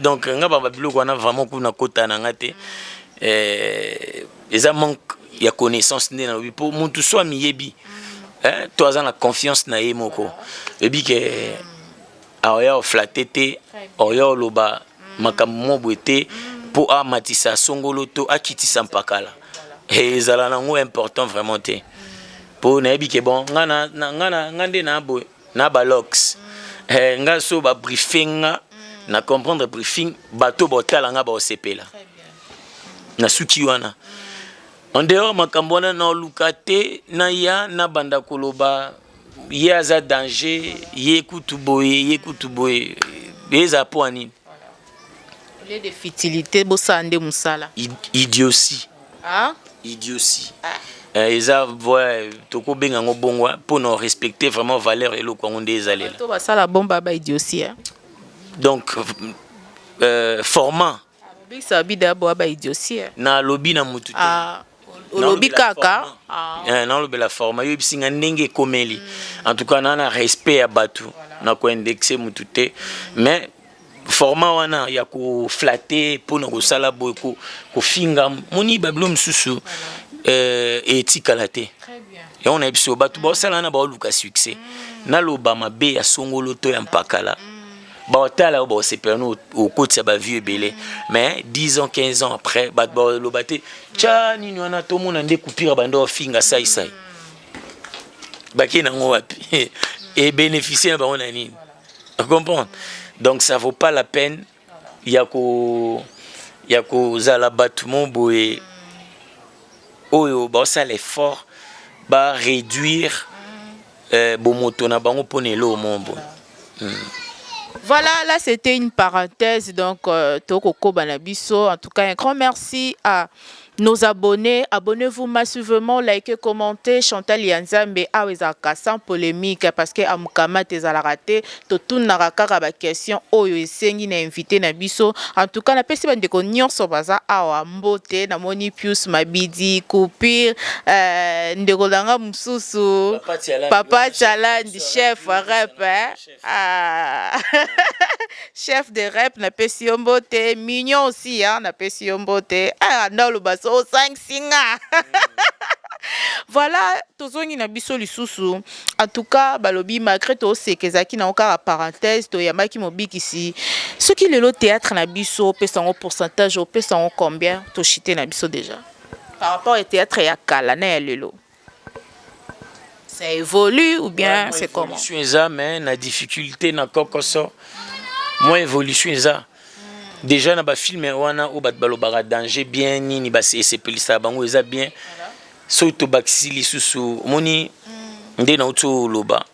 Donc nga ba babilo kona vraiment kuna kota na ngate. Eza manque ya connaissance ndi na pour muntu soit miyebi. Toi en la confiance na yemoko. Et bi que oya flatete oya loba makammo boité pour amatisa songolo to akitisa mpakala et ezala nango important vraiment te pour na bi ke bon ngana ngande na boy na balox nga so ba briefing na comprendre briefing bato botala nga ba osepela na suki wana en dehors makambo na lukate na ya na banda koloba yaza danger yekutuboye beza poani les de futilité bosande musala idiotie idiotie eza voix toko benga ngo bongwa pour nous respecter vraiment valeur et le kongo ndezale to basala bomba ba idiotie donc formant bisa bida bo ba idiotie na lobby na mutu Olobi kaka non le la forme yo bisinga ndenge komeli en tout cas na respect à batu na ko indexer mutute mais format wana ya ko flatter pour na ko sala boy ko finga moni bablo msusu etikalate très bien et on a biso batu ba sala na ba luka succès na loba mabe ya songolo to ya mpakala ba tala ba se perno au côté ba vieux belé mais 10 ans 15 ans après ba lobate cha nini wana to mona nde kupira bando finga sai ba kina wapi et bénéficier ba on a nini comprendre donc ça vaut pas la peine yako zala bâtiment boé oyo ba ça l'effort ba réduire bomoto na bango ponelo mombo. Voilà, là c'était une parenthèse, donc Toko Banabiso. En tout cas, un grand merci à nos abonnés. Abonnez-vous massivement, likez, commentez. Chantal Yanzambe awezaka sans polémique parce que amukama tezala raté. Tout naraka ba question oyo esengi na invité na biso. En tout cas, na pesi bande ko nyonso baza awa mbote na moni Pius Mabidi Kupir ndeko langa mususu Papa Challenge chef rap chef de rap na pesi mbote mignon aussi na pesi mbote ndalo baso 5 singa. Voilà, tozongi na biso lisusu. En tout cas, balobi malgré to sekezaki na okara parenthèse to yamaki mobiki ici. Ce qui le théâtre na biso pesa en pourcentage au pesa en combien to chité na biso déjà. Par rapport au théâtre ya kala na lelo. Ça évolue ou bien c'est comment? Je suis mais na difficulté na kokoso. Moi évolution ça. Déjà na ba film wana o bat balobara danger bien nini ba c'est pelisa bango eza bien. So to baksili susu moni nde na uto loba.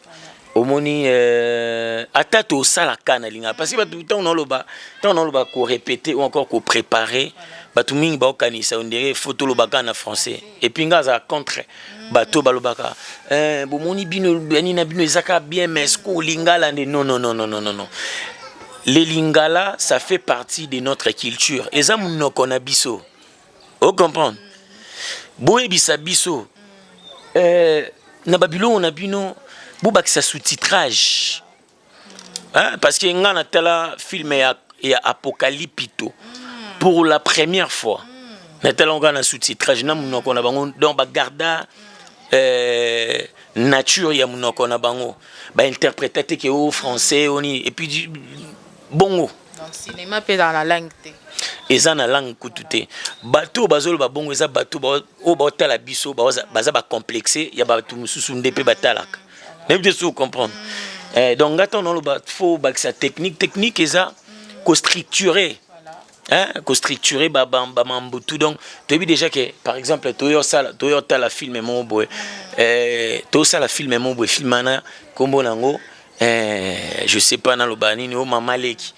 Omoni atato sala kana linga parce que tout on loba ko répéter ou encore ko préparer batu mingi ba kanisa on dirait photo lobaka na français et puis ngaza contre bato balobaka bomoni bino bani na bino ezaka bien mais ko lingala non les lingala, ça fait partie de notre culture. Et ça, nous connaissons biso. Vous comprenez? Boé bisa biso. Na Babylone, on a bino. Boubak sa sous-titrage. Parce que on a tel film et apocalypto. Pour la première fois. Na tel on a sous-titrage. Donc, bagarda nature ya munoko na bango. Ba interpréter que au français, et puis bongo. Dans le cinéma, peut dans la langue. Et ça, dans la langue, tout. Bateau, bazol, babongo, ça, bateau, au bata la biso, baza, ba complexé, ya bateau, mususunde, pe batalak. Même de vous comprendre. Donc, attends, il faut que ça technique, et ça, co-structuré. Co-structuré, tout. Donc, tu as vu déjà que, par exemple, tu as la film, mon boy. Tu as la film, mon boy, filmana, comme nango. Je sais pas, dans le banini, au mamaleki.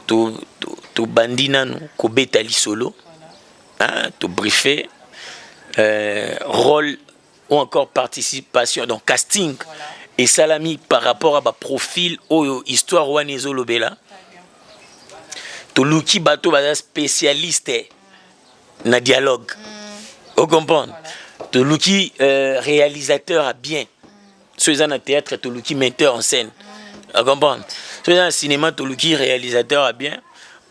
Tu bandina, ko betali solo. Tu briefé. Rôle ou encore participation, donc casting. Et salami par rapport à ma profil ou histoire ou anézo lobela. Tu luki bato basa spécialiste na dialogue. Vous comprenez? Tu luki réalisateur à bien. Ceux dans le théâtre, tu luki metteur en scène. Vous comprenez? Ceux dans le cinéma, tu luki réalisateur à bien.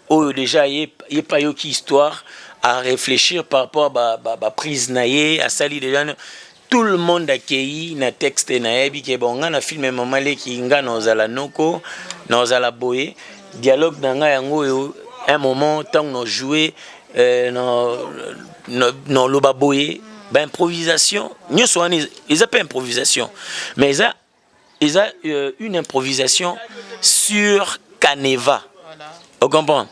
Ou déjà y a pas yo qui histoire à réfléchir par rapport à la prise naïe, à sali déjà. Tout le monde a accueilli na texte naïe qui bon on a filmé mamalé qui nga nozala noko nozala boye dialogue nanga yango un moment tant on joué non loba boye ben improvisation nous soit ils appellent improvisation mais ils a une improvisation sur Caneva. Vous comprenez?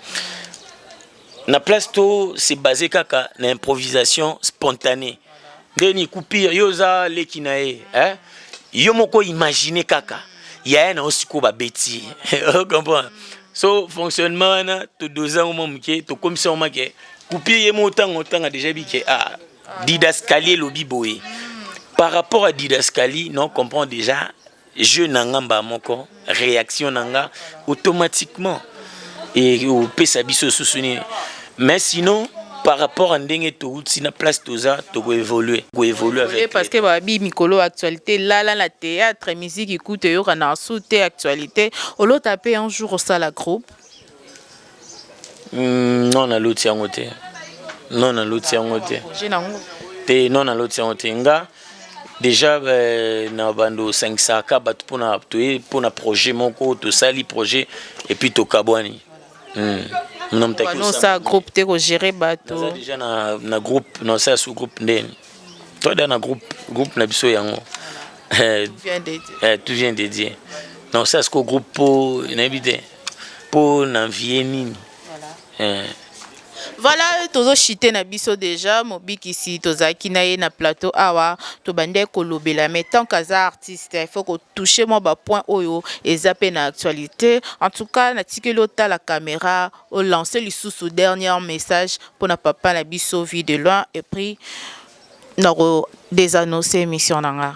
Na place to c'est basé kaka na improvisation spontanée. Deni coupir yoza lekinae yo moko imaginer kaka ya na osiko ba beti. Vous comprenez? So fonctionnement na to 2 ans au momke to comme ça on make coupir yemo autant a déjà bi que didascalier lobi boye. Par rapport à didascalier non comprend déjà je nangamba moko réaction nanga automatiquement et au pesa biso sousuni. Mais sinon par rapport à ndenge to si na place toza to go évoluer avec parce que babi mikolo actualité là la théâtre musique écoute yo kana sauter actualité au lot taper un jour au sala groupe non na l'autre yangote non na l'autre yangote te non na l'autre yangote nga déjà na bando 500 ka bat pour na projet moko to sali projet et puis to kabwani non ça groupe te ko gérer bateau déjà na groupe non ça sous groupe ndeni toi dans na groupe na biso yango tu viens de dire non ça c'est ko groupe pour n'habiter pour n'envier nini voilà tozo chité na biso déjà mobiki ici tozaki na ye na plateau awa to bande ko lobela mais tant qu'aza artiste il faut que toucher moi ba point oyo et zapper na actualité en tout cas na tikelo ta la caméra au lancer le sous dernier message pour na papa na biso vie de loin et puis naro désannoncer émission nanga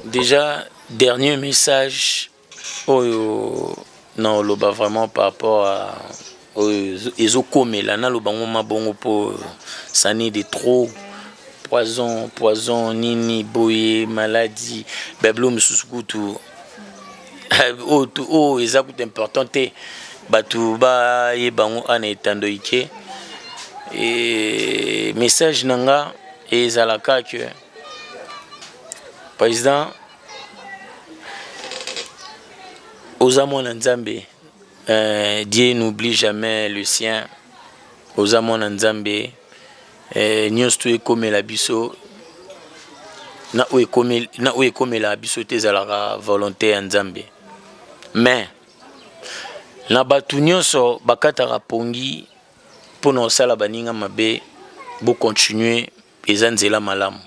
déjà dernier message oyo non loba vraiment par rapport à ezokomela na lobango mabongo po sani de trop poison nini boye maladie bablo mususukutu o ezakuta important te batu ba ye bango ana etando ike et message nanga ezalaka que président ozamo na nzambe. Dieu n'oublie jamais le sien. Aux amants nzambe, nyos comme la biso, na comme la biso te zalara volonté nzambe. Mais na batu nyonso bakata rapongi pour nos sala baninga mabe, bo continuer ezanzela malamu.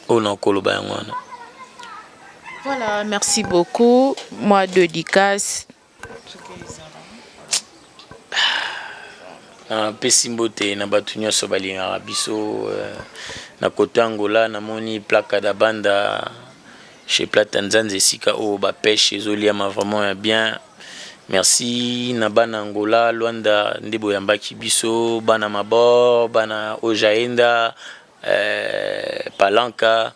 Ona koloba yangwana. Voilà, merci beaucoup. Moi dédicace. Pesimbote na batu nyonso balingaka biso na koto Angola namoni plaka da banda chez Platanzanz et Sika o ba pêche ezoliama vraiment bien. Merci na bana Angola, Luanda ndebo yambaki biso, bana Mabor, bana Ojaenda, Palanka,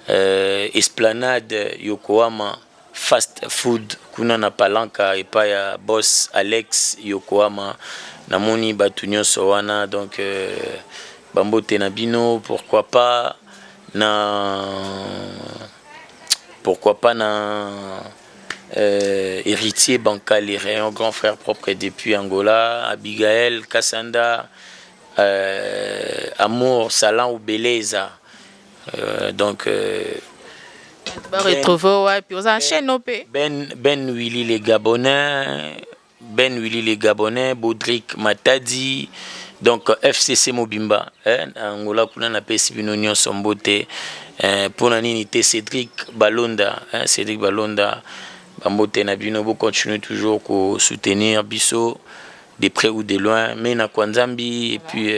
Esplanade Yokohama, fast food kuna na Palanka et pas ya boss Alex Yokohama namoni batu nyonso wana donc bambote na bino, pourquoi pas na héritier Bankale, un grand frère propre depuis Angola, Abigail, Kassanda, Amour, Salan ou Beleza. Donc, Ben Willy les Gabonais, Baudric Matadi, donc FCC Mobimba, Angola kuna na pesi bino nyonso mbote, pour nani te Cédric Balonda, Bambote na bino, vous continuez toujours à soutenir biso de près ou de loin, mais na Kwanzambi et puis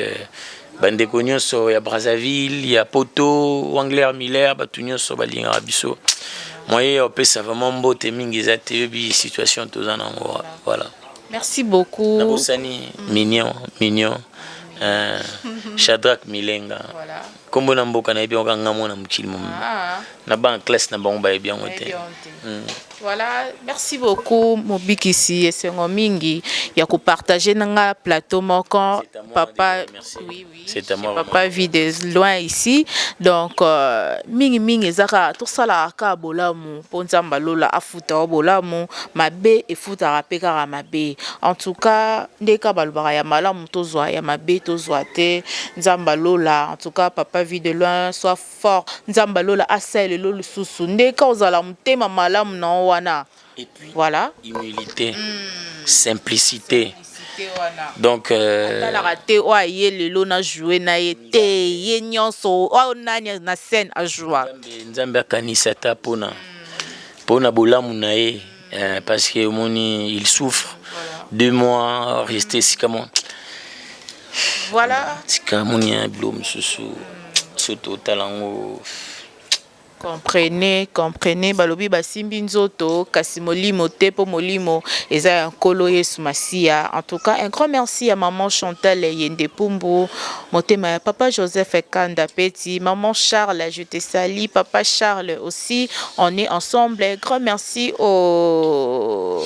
bandeko nyonso ya Brazzaville, ya Poto, Wangler Miller, batu nyonso balinga biso. Moi opesa vraiment mbote mingi za tebi situation tozana ngo, voilà. Merci beaucoup. Nabosani mignon. Shadrach Milenga. Voilà. Kombo na mboka na bien nga mona mukili mom. Na ban classe na bango ba bien wote. Voilà, merci beaucoup Mobikisi et Sengo Mingi ya ko partager nanga plateau moko papa. Oui. C'est à moi. Papa vit de loin ici. Donc mingi ezaka tout ça la ka bolamu ponzamba lola afuta bolamu mabe e futa rapeka mabe. En tout cas, ndeka balbara ya malamu tozwa ya mabe tozwa te nzamba lola. En tout cas, papa vit de loin, soit fort. Nzamba lola asele lolu susu ndeka ozala mutema malamu na wana. Et puis voilà, humilité, simplicité. Donc la raté o aye lelo na jouer na yete ye nyonso o nanya na scène a jouer nzambe akanisa ta pona bolamu na ye parce que moni il souffre 2 mois resté sikamo voilà sikamoni un blom susu soto talango. Comprenez, balobi basimbi nzoto kasi molimo te po molimo eza nkolo Yesu Masia. En tout cas, un grand merci à maman Chantal Yende Pumbu, motema ya papa Joseph Kanda Petit, maman Charles, je te salue, papa Charles aussi, on est ensemble. Un grand merci au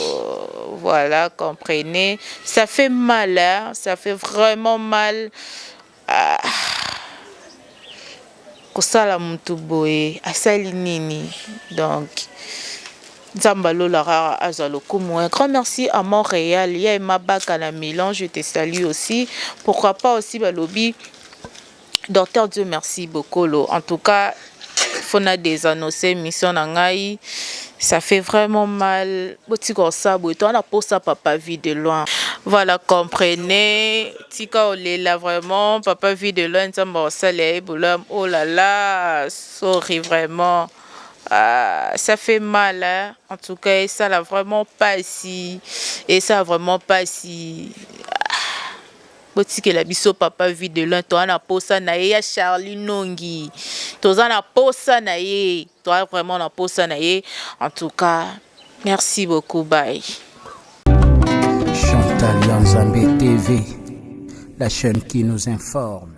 voilà, comprenez, ça fait mal, hein? Ça fait vraiment mal. Kosala mutu boye asali nini donc Nzambalo Lara Azalokumu. Un grand merci à Montréal, il y a Mabak à la Milan, je te salue aussi. Pourquoi pas aussi Balobi Docteur Dieu merci beaucoup. En tout cas, faut na des annoncés mission nangai. Ça fait vraiment mal. On a posé ça papa vit de loin. Voilà, comprenez. Tika Olela vraiment. Papa vit de loin. Oh là là. Sorry vraiment. Ça fait mal. Hein? En tout cas, et ça n'a vraiment pas si. Et ça n'a vraiment pas si. Que la biso papa vit de loin, toi na posa na ye Charlie Nongi, toi na posa na ye, toi vraiment na posa na ye. En tout cas, merci beaucoup, bye. Chantal Nzambe TV, la chaîne qui nous informe.